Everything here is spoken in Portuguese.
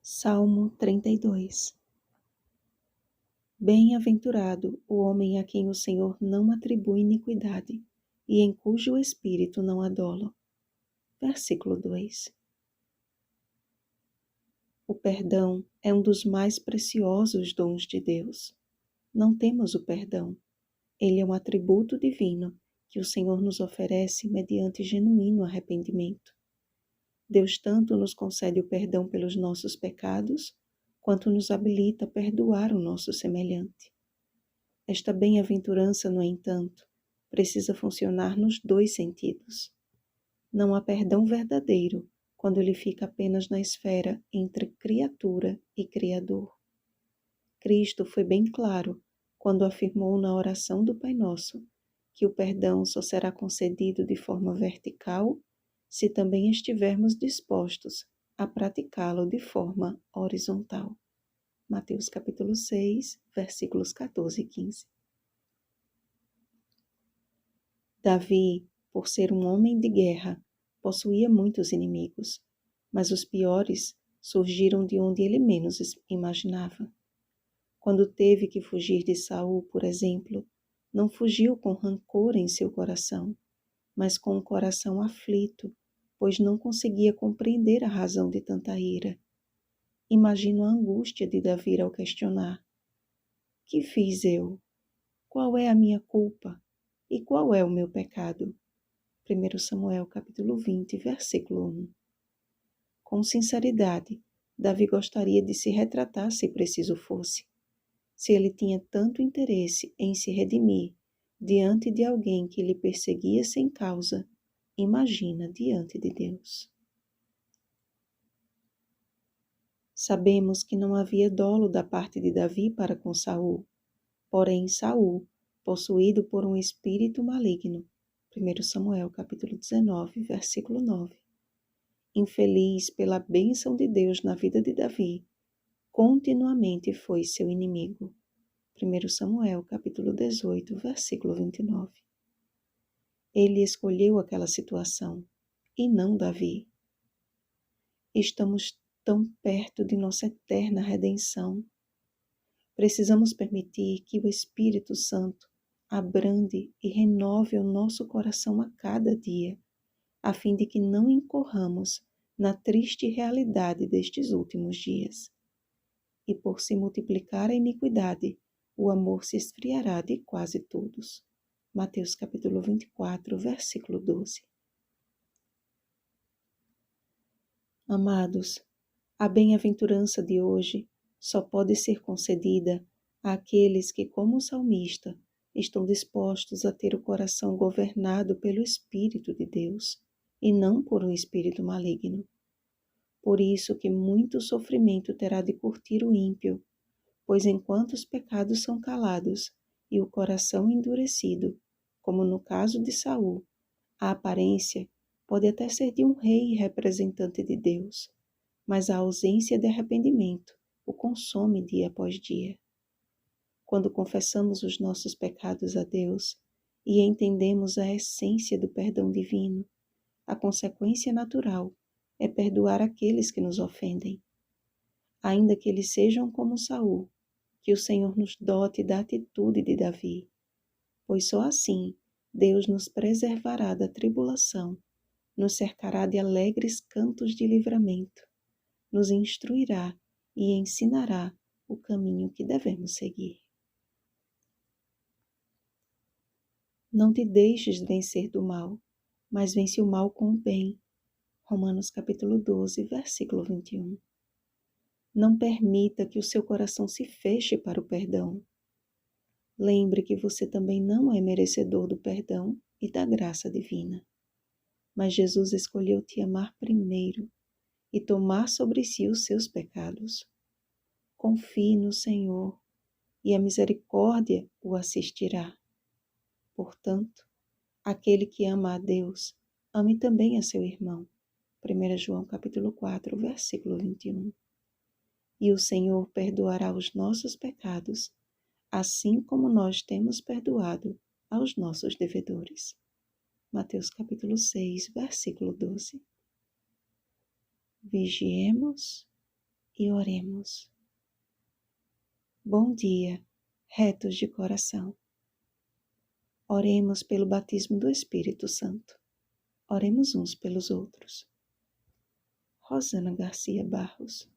Salmo 32. Bem-aventurado o homem a quem o Senhor não atribui iniquidade, e em cujo espírito não há dolo. Versículo 2. O perdão é um dos mais preciosos dons de Deus. Não temos o perdão. Ele é um atributo divino que o Senhor nos oferece mediante genuíno arrependimento. Deus tanto nos concede o perdão pelos nossos pecados, quanto nos habilita a perdoar o nosso semelhante. Esta bem-aventurança, no entanto, precisa funcionar nos dois sentidos. Não há perdão verdadeiro quando ele fica apenas na esfera entre criatura e Criador. Cristo foi bem claro quando afirmou na oração do Pai Nosso que o perdão só será concedido de forma vertical se também estivermos dispostos a praticá-lo de forma horizontal. Mateus capítulo 6, versículos 14 e 15. Davi, por ser um homem de guerra, possuía muitos inimigos, mas os piores surgiram de onde ele menos imaginava. Quando teve que fugir de Saul, por exemplo, não fugiu com rancor em seu coração, mas com o coração aflito, pois não conseguia compreender a razão de tanta ira. Imagino a angústia de Davi ao questionar: que fiz eu? Qual é a minha culpa? E qual é o meu pecado? 1 Samuel capítulo 20, versículo 1. Com sinceridade, Davi gostaria de se retratar se preciso fosse. Se ele tinha tanto interesse em se redimir diante de alguém que lhe perseguia sem causa, imagina diante de Deus. Sabemos que não havia dolo da parte de Davi para com Saul, porém Saul, possuído por um espírito maligno, 1 Samuel capítulo 19, versículo 9. Infeliz pela bênção de Deus na vida de Davi, continuamente foi seu inimigo. 1 Samuel capítulo 18, versículo 29. Ele escolheu aquela situação, e não Davi. Estamos tão perto de nossa eterna redenção. Precisamos permitir que o Espírito Santo abrande e renove o nosso coração a cada dia, a fim de que não incorramos na triste realidade destes últimos dias. E por se multiplicar a iniquidade, o amor se esfriará de quase todos. Mateus capítulo 24, versículo 12. Amados, a bem-aventurança de hoje só pode ser concedida àqueles que, como o salmista, estão dispostos a ter o coração governado pelo Espírito de Deus e não por um espírito maligno. Por isso que muito sofrimento terá de curtir o ímpio, pois enquanto os pecados são calados e o coração endurecido, como no caso de Saul, a aparência pode até ser de um rei representante de Deus, mas a ausência de arrependimento o consome dia após dia. Quando confessamos os nossos pecados a Deus e entendemos a essência do perdão divino, a consequência natural é perdoar aqueles que nos ofendem. Ainda que eles sejam como Saul, que o Senhor nos dote da atitude de Davi, pois só assim Deus nos preservará da tribulação, nos cercará de alegres cantos de livramento, nos instruirá e ensinará o caminho que devemos seguir. Não te deixes vencer do mal, mas vence o mal com o bem. Romanos capítulo 12, versículo 21. Não permita que o seu coração se feche para o perdão. Lembre que você também não é merecedor do perdão e da graça divina. Mas Jesus escolheu te amar primeiro e tomar sobre si os seus pecados. Confie no Senhor e a misericórdia o assistirá. Portanto, aquele que ama a Deus, ame também a seu irmão. 1 João capítulo 4, versículo 21. E o Senhor perdoará os nossos pecados, assim como nós temos perdoado aos nossos devedores. Mateus capítulo 6, versículo 12. Vigiemos e oremos. Bom dia, retos de coração. Oremos pelo batismo do Espírito Santo. Oremos uns pelos outros. Rosana Garcia Barros.